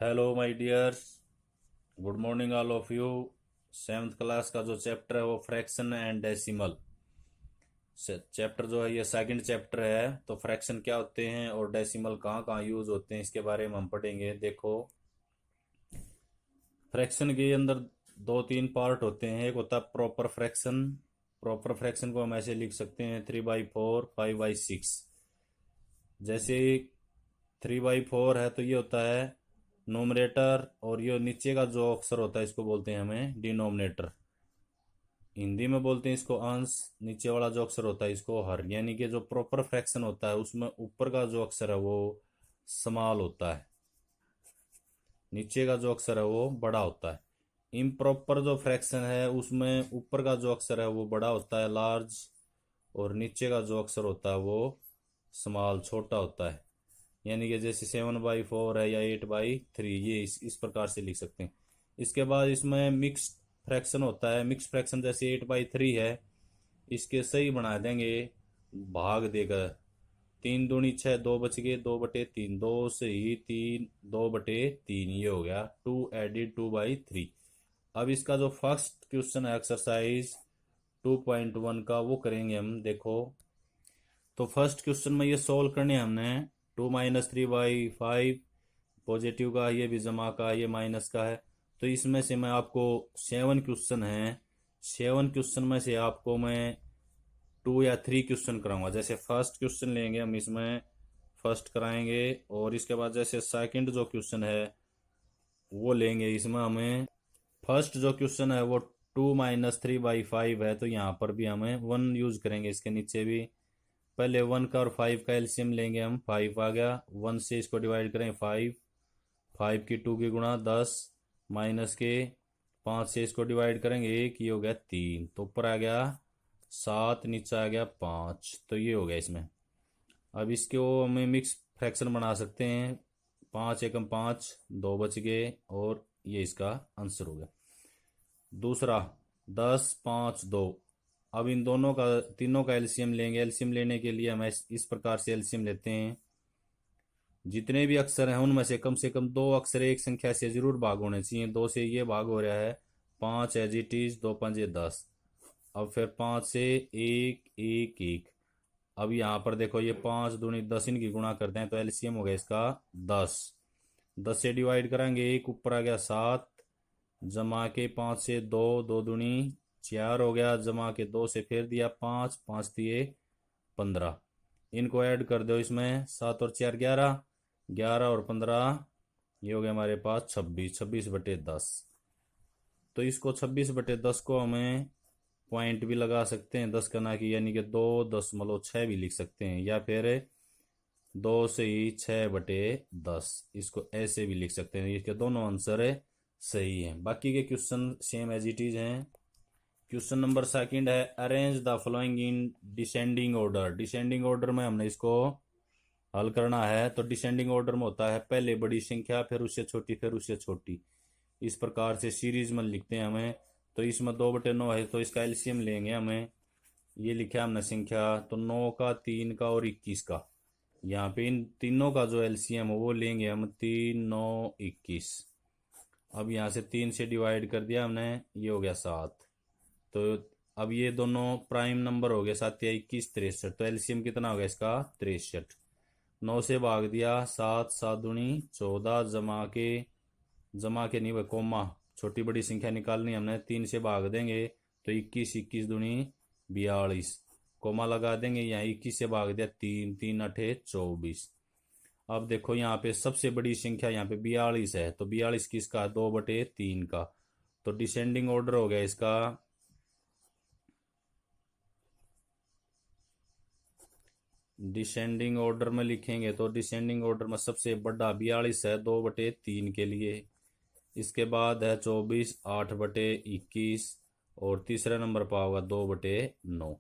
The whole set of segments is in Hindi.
Hello my dears, good morning all of you. Seventh class का जो चैप्टर है वो फ्रैक्शन एंड डेसिमल चैप्टर जो है, ये सेकंड चैप्टर है। तो फ्रैक्शन क्या होते हैं और डेसिमल कहाँ कहाँ यूज होते हैं इसके बारे में हम पढ़ेंगे। देखो, फ्रैक्शन के अंदर दो तीन पार्ट होते हैं। एक होता है प्रॉपर फ्रैक्शन। प्रॉपर फ्रैक्शन को हम ऐसे लिख सकते हैं 3/4, 5/6। जैसे 3/4 है तो ये होता है नोमरेटर, और ये नीचे का जो अक्षर होता है इसको बोलते हैं हमें डिनोमिनेटर। हिंदी में बोलते हैं इसको अंश। नीचे वाला जो अक्षर होता है इसको हर। यानी कि जो प्रॉपर फ्रैक्शन होता है उसमें ऊपर का जो अक्षर है वो स्मॉल होता है, नीचे का जो अक्षर है वो बड़ा होता है। इम्प्रॉपर जो फ्रैक्शन है उसमें ऊपर का जो अक्षर है वो बड़ा होता है, लार्ज, और नीचे का जो अक्षर होता है वो स्मॉल, छोटा होता है। यानी कि जैसे 7/4 है या 8/3, ये इस प्रकार से लिख सकते हैं। इसके बाद इसमें मिक्स फ्रैक्शन होता है। मिक्स फ्रैक्शन जैसे 8/3 है, इसके सही बना देंगे भाग देकर। 3 दूनी 6, 2 बच गए 2/3, 2 से ही 3, 2/3, ये हो गया 2 + 2/3। अब इसका जो फर्स्ट क्वेश्चन है एक्सरसाइज 2.1 का, वो करेंगे हम। देखो, तो फर्स्ट क्वेश्चन में ये सोल्व करने हैं हमने। 2 - 3/5 पॉजिटिव का, ये भी जमा का, ये माइनस का है। तो इसमें से मैं आपको 7 क्वेश्चन है, 7 क्वेश्चन में से आपको मैं 2 या 3 क्वेश्चन कराऊंगा। जैसे फर्स्ट क्वेश्चन लेंगे हम, इसमें फर्स्ट कराएंगे, और इसके बाद जैसे सेकंड जो क्वेश्चन है वो लेंगे। इसमें हमें फर्स्ट जो क्वेश्चन है वो 2 - 3/5 है, तो यहाँ पर भी हमें 1 यूज करेंगे। इसके नीचे भी पहले 1 का और 5 का एलसीएम लेंगे हम। 5 आ गया, 1 से इसको डिवाइड करें 5, 5 की 2 की गुणा 10, माइनस के 5 से इसको डिवाइड करेंगे 1, ये हो गया 3, तो ऊपर आ गया 7, नीचे आ गया 5, तो ये हो गया इसमें। अब इसको हमें मिक्स फ्रैक्शन बना सकते हैं। 5 एकम 5, 2 बच गए, और ये इसका आंसर हो गया। दूसरा 10, 5, 2। अब इन दोनों का, तीनों का एलसीएम लेंगे। एलसीएम लेने के लिए हम इस प्रकार से एलसीएम लेते हैं। जितने भी अक्षर हैं उनमें से कम 2 अक्षर एक संख्या से जरूर भाग होने चाहिए। 2 से ये भाग हो रहा है 5 एज इट इज, 2×5 = 10। अब फिर 5 से 1, 1, 1। अब यहाँ पर देखो, ये 5 दूनी 10, इनकी गुणा करते हैं तो एलसीएम हो गया इसका 10। 10 से डिवाइड करेंगे 1, ऊपर आ गया 7, जमा के 5 से 2, 2 दूनी 4 हो गया, जमा के 2 से फिर दिया 5, 5 दिए 15। इनको ऐड कर दो इसमें, 7 और 4 11, 11 और 15, ये हो गया हमारे पास 26, 26/10। तो इसको 26/10 को हमें पॉइंट भी लगा सकते हैं 10 का ना कि, यानी कि 2.6 भी लिख सकते हैं, या फिर 2 से ही 6/10, इसको ऐसे भी लिख सकते हैं। इसके दोनों आंसर है सही है। बाकी के question same as it is हैं। क्वेश्चन नंबर सेकंड है, arrange the following in descending order. Descending order में हमने इसको हल करना है। तो डिसेंडिंग ऑर्डर में होता है पहले बड़ी संख्या, फिर उससे छोटी, फिर उससे छोटी, इस प्रकार से सीरीज में लिखते हैं हमें। तो इसमें 2/9 है, तो इसका एलसीएम लेंगे हमें। ये लिखा हमने संख्या, तो 9 का, 3 का और 21 का। यहाँ पे इन तीनों का जो एलसीएम है वो लेंगे हम, 3, 9, 21। अब यहाँ से 3 से डिवाइड कर दिया हमने, ये हो गया 7। तो अब ये दोनों प्राइम नंबर हो गए, 7 या 21, 63। तो एलसीएम कितना हो गया इसका 63। 9 से भाग दिया 7, 7 दूनी 14, जमा के नहीं भाई, कोमा, छोटी बड़ी संख्या निकालनी हमने। 3 से भाग देंगे तो 21, 21 दूनी 42, कोमा लगा देंगे। यहाँ 21 से भाग दिया 3, 3 × 8 = 24। अब देखो यहाँ पे सबसे बड़ी संख्या यहाँ पे 42 है, तो 42 किसका, 2/3 का। तो डिसेंडिंग ऑर्डर हो गया इसका, डिसेंडिंग ऑर्डर में लिखेंगे तो डिसेंडिंग ऑर्डर में सबसे बड़ा 42 है 2/3 के लिए। इसके बाद है 24, 8/21, और तीसरे नंबर पर होगा 2/9।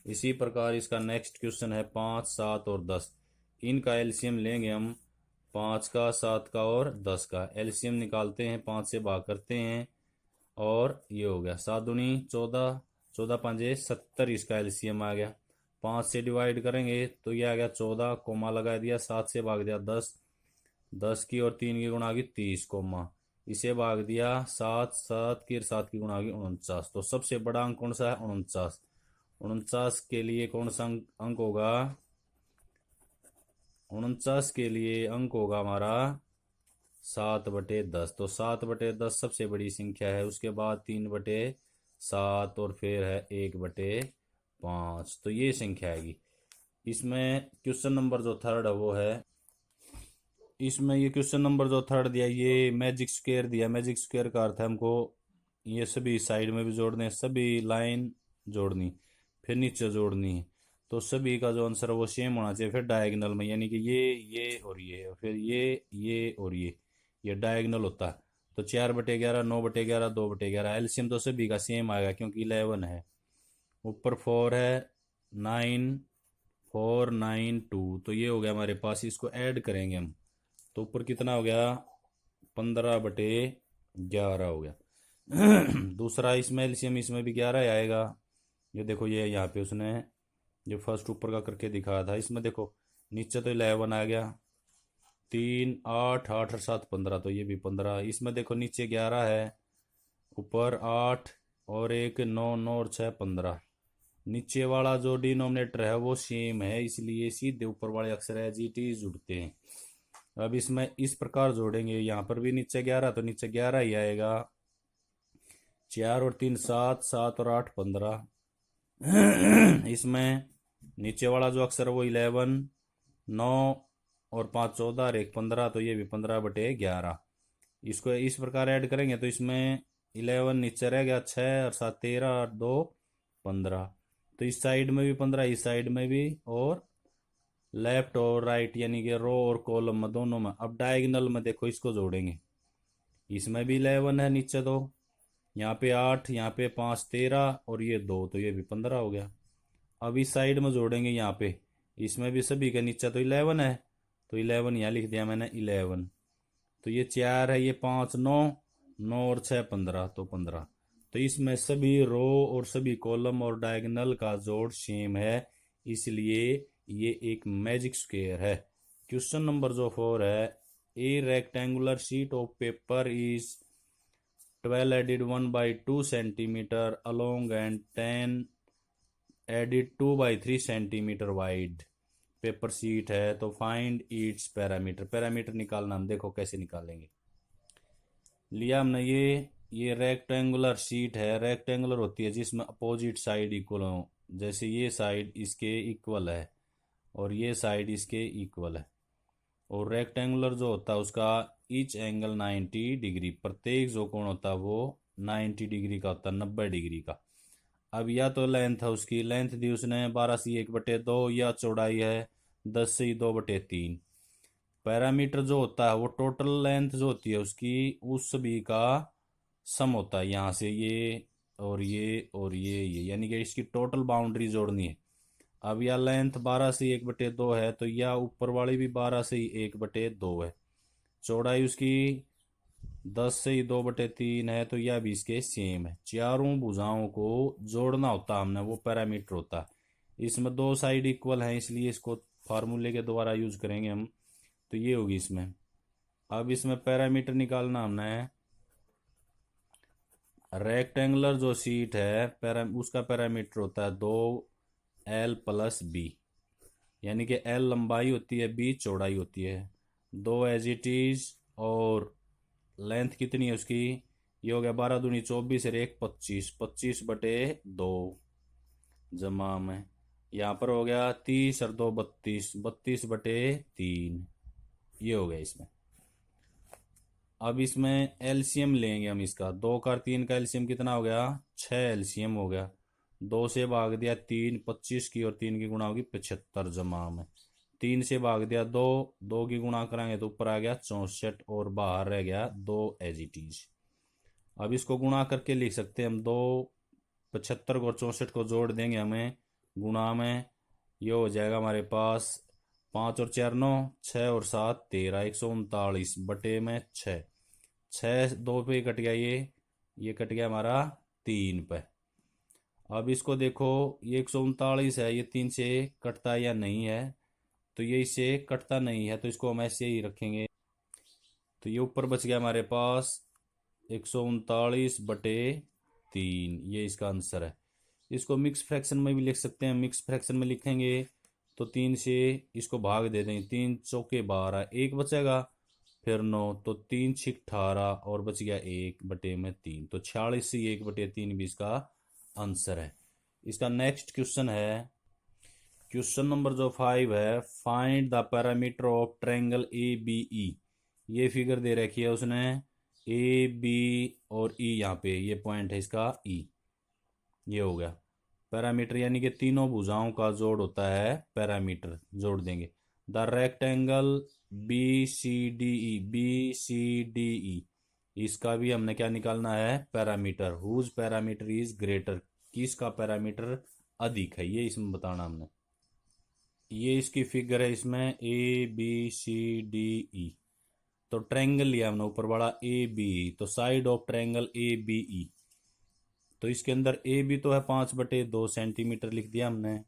इसी प्रकार इसका नेक्स्ट क्वेश्चन है 5, 7 और 10। इनका एलसीएम लेंगे हम, 5 का, 7 का और 10 का। एलसीएम निकालते हैं, 5 से भाग करते हैं, और ये हो गया 7 दूनी 14, 14×5 = 70, इसका एलसीएम आ गया। 5 से डिवाइड करेंगे तो ये आ गया 14, कोमा लगा दिया, 7 से भाग दिया 10, 10 की और 3 की गुणा होगी 30 कोमा, इसे भाग दिया 7, 7 की और 7 की गुणा होगी 49। तो सबसे बड़ा अंक कौन सा है? 49। 49 के लिए कौन सा अंक होगा? 49 के लिए अंक होगा हमारा 7/10। तो 7/10 सबसे बड़ी संख्या है, उसके बाद 3/7 और फिर है 1/5। तो ये संख्या आएगी। इसमें क्वेश्चन नंबर जो थर्ड है वो है, इसमें ये क्वेश्चन नंबर जो थर्ड दिया ये मैजिक स्क्वायर दिया। मैजिक स्क्वायर का अर्थ है हमको ये सभी साइड में भी जोड़ने, सभी लाइन जोड़नी, फिर नीचे जोड़नी है। तो सभी का जो आंसर है वो सेम होना चाहिए फिर डायगोनल में, यानी कि ये और ये और फिर ये और ये डायगोनल होता है। तो 4/11, 9/11, 2/11, एलसीएम तो सभी का सेम आएगा क्योंकि 11 है। ऊपर 4 है, 9, 4, 9, 2। तो ये हो गया हमारे पास, इसको ऐड करेंगे हम तो ऊपर कितना हो गया? 15/11 हो गया। दूसरा इसमें एलसीएम इसमें भी 11 ही आएगा। ये देखो ये यहाँ पे उसने जो फर्स्ट ऊपर का करके दिखाया था, इसमें देखो नीचे तो 11 आ गया, 3, 8, 8 और 7 15, तो ये भी 15। इसमें देखो नीचे 11 है, ऊपर 8 और एक 9, 9 और 6 15। नीचे वाला जो डिनोमिनेटर है वो सेम है, इसलिए सीधे ऊपर वाले अक्षर एज इट इज जुड़ते हैं। अब इसमें इस प्रकार जोड़ेंगे, यहाँ पर भी नीचे 11 तो नीचे 11 ही आएगा। 4 और 3 7, 7 और 8 15। इसमें नीचे वाला जो अक्षर है वो 11, 9 और 5 14 और 1 15, तो ये भी 15/11। इसको इस प्रकार ऐड करेंगे तो इसमें 11 नीचे रह गया, 6 और 7 13 और 2 15। तो इस साइड में भी 15, इस साइड में भी, और लेफ्ट और राइट यानी कि रो और कॉलम में दोनों में। अब डायगोनल में देखो इसको जोड़ेंगे, इसमें भी 11 है नीचे, तो यहाँ पे 8, यहाँ पे 5 13 और ये 2, तो ये भी 15 हो गया। अब इस साइड में जोड़ेंगे यहाँ पे, इसमें भी सभी का नीचे तो 11 है, तो 11 यहाँ लिख दिया मैंने 11। तो ये 4 है, ये 5 9, 9 और 6 15, तो 15। तो इसमें सभी रो और सभी कॉलम और डायगोनल का जोड़ सेम है, इसलिए ये एक मैजिक स्क्वायर है। क्वेश्चन नंबर जो 4 है, ए rectangular sheet of paper is 12 added 1/2 centimeter along and 10 added 2/3 centimeter wide paper sheet है। तो फाइंड इट्स पैरामीटर। पैरामीटर निकालना, हम देखो कैसे निकालेंगे। लिया हमने ये रेक्टेंगुलर शीट है। रेक्टेंगुलर होती है जिसमें अपोजिट साइड इक्वल हो, जैसे ये साइड इसके इक्वल है और ये साइड इसके इक्वल है। और रेक्टेंगुलर जो होता है उसका ईच एंगल 90 डिग्री, प्रत्येक जो कोण होता है वो 90 डिग्री का होता है, 90 डिग्री का। अब या तो लेंथ है, उसकी लेंथ दी उसने 12 से 1/2, या चौड़ाई है 10 से 2/3। पैरामीटर जो होता है वो टोटल लेंथ जो होती है उसकी, उस सभी का सम होता है, यहाँ से ये और ये और ये, यानी कि इसकी टोटल बाउंड्री जोड़नी है। अब यह लेंथ 12 से 1/2 है, तो यह ऊपर वाली भी 12 से 1/2 है। चौड़ाई उसकी 10 से 2/3 है, तो यह भी इसके सेम है। चारों भुजाओं को जोड़ना होता हमने, वो पैरामीटर होता है। इसमें दो साइड इक्वल हैं, इसलिए इसको फार्मूले के द्वारा यूज करेंगे हम। तो ये होगी इसमें। अब इसमें पैरामीटर निकालना हमने है। रेक्टेंगुलर जो शीट है उसका पैरामीटर होता है 2L+B, यानी कि L लंबाई होती है, B चौड़ाई होती है, 2 एज इट इज। और लेंथ कितनी है उसकी? ये हो गया 12 दूनी 24 और 1 25, 25/2 जमा में। यहाँ पर हो गया 30 और 2 32, 32/3। ये हो गया इसमें। अब इसमें एलसीएम लेंगे हम इसका, 2 का 3 का एलसीएम कितना हो गया? 6 एलसीएम हो गया। 2 से भाग दिया 3, 25 की और 3 की गुणा होगी 75 जमा में। 3 से भाग दिया 2, 2 की गुणा कराएंगे तो ऊपर आ गया 64 और बाहर रह गया 2 एज इट इज। अब इसको गुणा करके लिख सकते हैं हम, 2 75 को और 64 को जोड़ देंगे हमें गुणा में, ये हो जाएगा हमारे पास 5 और 4 9, 6 और 7 13, 139/6। 6 2 पे कट गया, ये कट गया हमारा 3 पे। अब इसको देखो, ये 139 है, ये 3 से कटता है या नहीं है? तो ये इससे कटता नहीं है, तो इसको हम ऐसे ही रखेंगे। तो ये ऊपर बच गया हमारे पास 139/3, ये इसका आंसर है। इसको मिक्स फ्रैक्शन में भी लिख सकते हैं। मिक्स फ्रैक्शन में लिखेंगे तो 3 से इसको भाग दे देंगे, 3 चौके 12, एक बचेगा, फिर 9, तो 3 छिक 18 और बच गया 1/3, तो 46 से 1/3 भी इसका आंसर है। इसका नेक्स्ट क्वेश्चन है, क्वेश्चन नंबर जो 5 है, find the parameter of triangle A B E. ये फिगर दे रखी है उसने, ए बी और ई, यहाँ पे ये पॉइंट है इसका ई, ये हो गया पैरामीटर, यानी कि तीनों भुजाओं का जोड़ होता है पैरामीटर, जोड़ देंगे। The rectangle B C D E, B C D E, इसका भी हमने क्या निकालना है, parameter. Whose parameter is greater, किसका पैरामीटर अधिक है, ये इसमें बताना हमने। ये इसकी फिगर है, इसमें ए बी सी डी ई, तो ट्रायंगल लिया हमने ऊपर वाला ए बी, तो side of triangle A B E, तो इसके अंदर ए बी तो है 5/2 सेंटीमीटर लिख दिया हमने।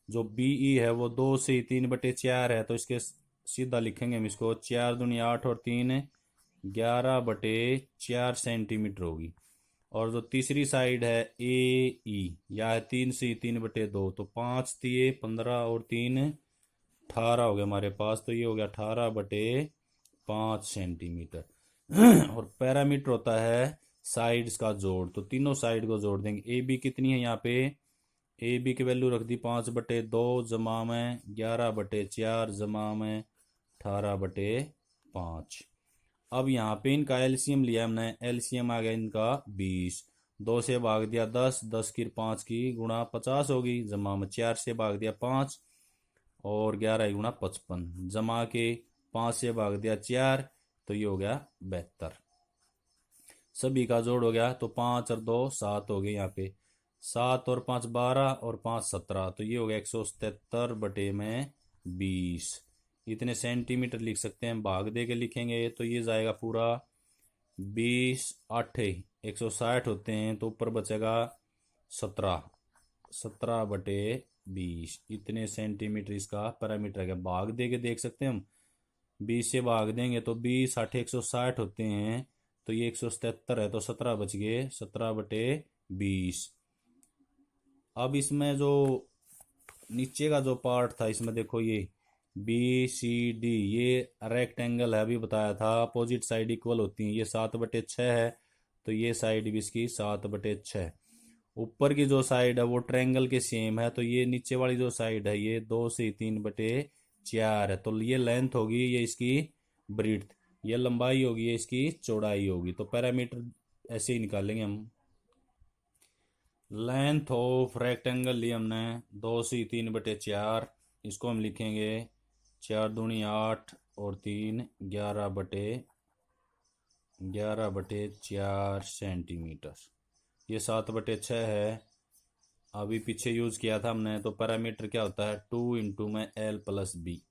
जो बी ई है वो 2 से 3/4 है, तो इसके सीधा लिखेंगे हम इसको, 4 दूनी 8 और 3 11/4 सेंटीमीटर होगी। और जो तीसरी साइड है ए ई, या है 3 से 3/2, तो 5 दिए 15 और 3 18 हो गया हमारे पास, तो ये हो गया 18/5 सेंटीमीटर। और पैरामीटर होता है साइड्स का जोड़, तो तीनों साइड को जोड़ देंगे। ए बी कितनी है यहाँ पे, ए बी की वैल्यू रख दी 5/2 जमा में 11/4 जमा में 18/5। अब यहाँ पे इनका एलसीएम लिया हमने, एलसीएम आ गया इनका 20, 2 से भाग दिया 10, 10 की 5 की गुणा 50 होगी, जमा में 4 से भाग दिया 5 और 11 गुणा 55, जमा के 5 से भाग दिया 4, तो ये हो गया 72। सभी का जोड़ हो गया, तो 5 और 2 7 हो गए, यहाँ पे 7 और 5 12 और 5 17, तो ये हो गया 177/20। इतने सेंटीमीटर लिख सकते हैं, भाग दे के लिखेंगे तो ये जाएगा पूरा 20 8 160 होते हैं, तो ऊपर बचेगा 17/20, इतने सेंटीमीटर इसका पैरामीटर है। भाग दे के देख सकते हैं हम, 20 से भाग देंगे तो 20 8 160 होते हैं, तो ये 177 है, तो 17 बच गए, 17/20। अब इसमें जो नीचे का जो पार्ट था, इसमें देखो ये बी सी डी, ये रेक्टेंगल है, अभी बताया था अपोजिट साइड इक्वल होती हैं, ये 7/6 है, तो ये साइड भी इसकी 7/6। ऊपर की जो साइड है वो ट्रायंगल के सेम है, तो ये नीचे वाली जो साइड है ये 2 से 3/4 है, तो ये लेंथ होगी, ये इसकी ब्रीड्थ, ये लंबाई होगी, ये इसकी चौड़ाई होगी। तो पैरामीटर ऐसे ही निकालेंगे हम। लेंथ ऑफ रेक्टेंगल ली हमने 2 से 3/4, इसको हम लिखेंगे 4 दूनी 8 और 3 11/4 सेंटीमीटर, ये 7/6 है। अभी पीछे यूज किया था हमने, तो पैरामीटर क्या होता है, 2 इंटू में L प्लस बी,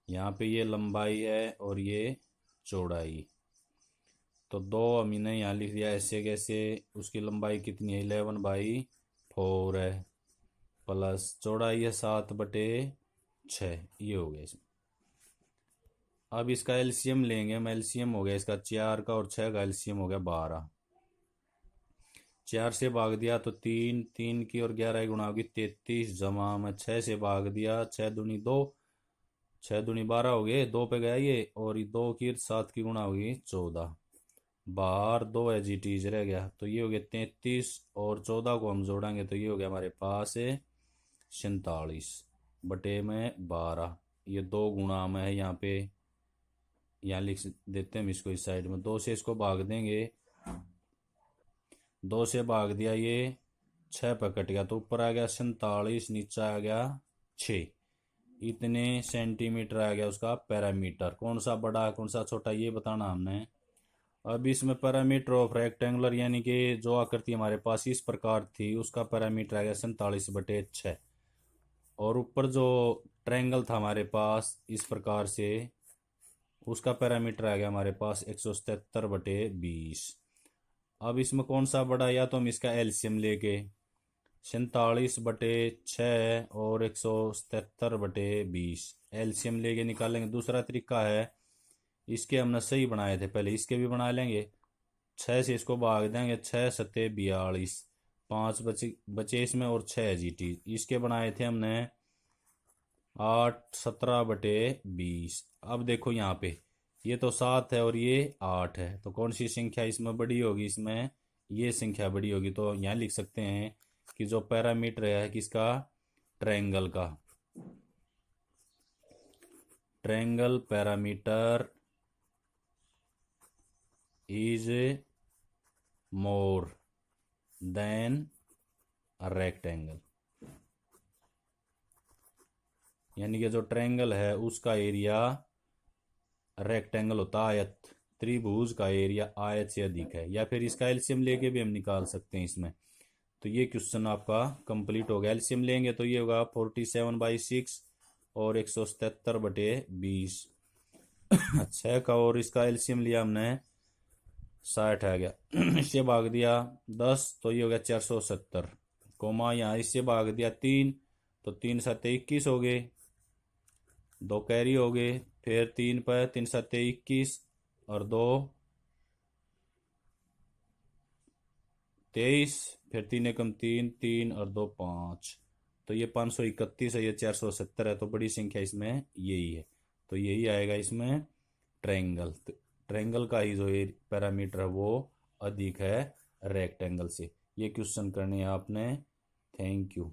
यहाँ पे ये लंबाई है और ये चौड़ाई, तो 2 हमने यहाँ लिख दिया ऐसे कैसे, उसकी लंबाई कितनी है 11/4 है, प्लस चौड़ाई है 7/6, ये हो गया इसमें। अब इसका एलसीएम लेंगे हम, एलसीएम हो गया इसका 4 का और 6 का एलसीएम हो गया 12, 4 से भाग दिया तो 3, 3 की और 11 गुणा होगी 33, जमा में 6 से भाग दिया, 6 दूनी 2, 6 दूनी 12 हो गए, 2 पे गया ये, और 2 की 7 की गुणा होगी 14, बाहर 2 एजीटीज रह गया, तो ये हो गया 33 और 14 को हम जोड़ेंगे तो ये हो गया हमारे पास 47/12, ये 2 गुणा में है, यहाँ पे यहाँ लिख देते हैं हम इसको, इस साइड में 2 से इसको भाग देंगे, 2 से भाग दिया ये 6 पर कट गया, तो ऊपर आ गया 47, नीचे आ गया 6, इतने सेंटीमीटर आ गया उसका पैरामीटर। कौन सा बड़ा कौन सा छोटा ये बताना हमने। अब इसमें पैरामीटर ऑफ रेक्टेंगुलर, यानी कि जो आकृति हमारे पास इस प्रकार थी उसका पैरामीटर आ गया 47/6, और ऊपर जो ट्रायंगल था हमारे पास इस प्रकार से, उसका पैरामीटर आ गया हमारे पास 177/20। अब इसमें कौन सा बड़ा, या तो हम इसका एलसीएम लेके 47/6 और 177/20 एलसीएम लेके निकालेंगे। दूसरा तरीका है इसके हमने सही बनाए थे, पहले इसके भी बना लेंगे। 6 से इसको भाग देंगे, 6 सत्ते 42, 5 बचे बचे इसमें और 6 जीटी। इसके बनाए थे हमने 8 17/20। अब देखो यहाँ पे ये तो 7 है और ये 8 है, तो कौन सी संख्या इसमें बड़ी होगी? इसमें ये संख्या बड़ी होगी। तो यहाँ लिख सकते हैं कि जो पैरामीटर है किसका, ट्रायंगल का, triangle parameter is more than rectangle. यानी कि जो ट्रायंगल है उसका एरिया रेक्टेंगल होता है, आयत, त्रिभुज का एरिया आयत से अधिक है। या फिर इसका एलसीएम लेके भी हम निकाल सकते हैं इसमें। तो ये क्वेश्चन आपका कंप्लीट हो गया। एलसीएम लेंगे तो ये होगा 47/6 और 177/20। 6 का और इसका एलसीएम लिया हमने 60 आ गया। इससे भाग दिया 10 तो ये हो गया 470, कोमा यहाँ इससे भाग दिया 3 तो 3 7 21 हो गए, 2 कैरी हो गए, फिर 3 पर 3 7 21 और 2 23, फिर 3 एकम 3 3 और 2 5, तो ये 531 है, ये 470 है। तो बड़ी संख्या इसमें यही है, तो यही आएगा इसमें ट्रायंगल। ट्रायंगल का ही जो ये पैरामीटर है वो अधिक है रेक्टेंगल से। ये क्वेश्चन करने हैं आपने। Thank you.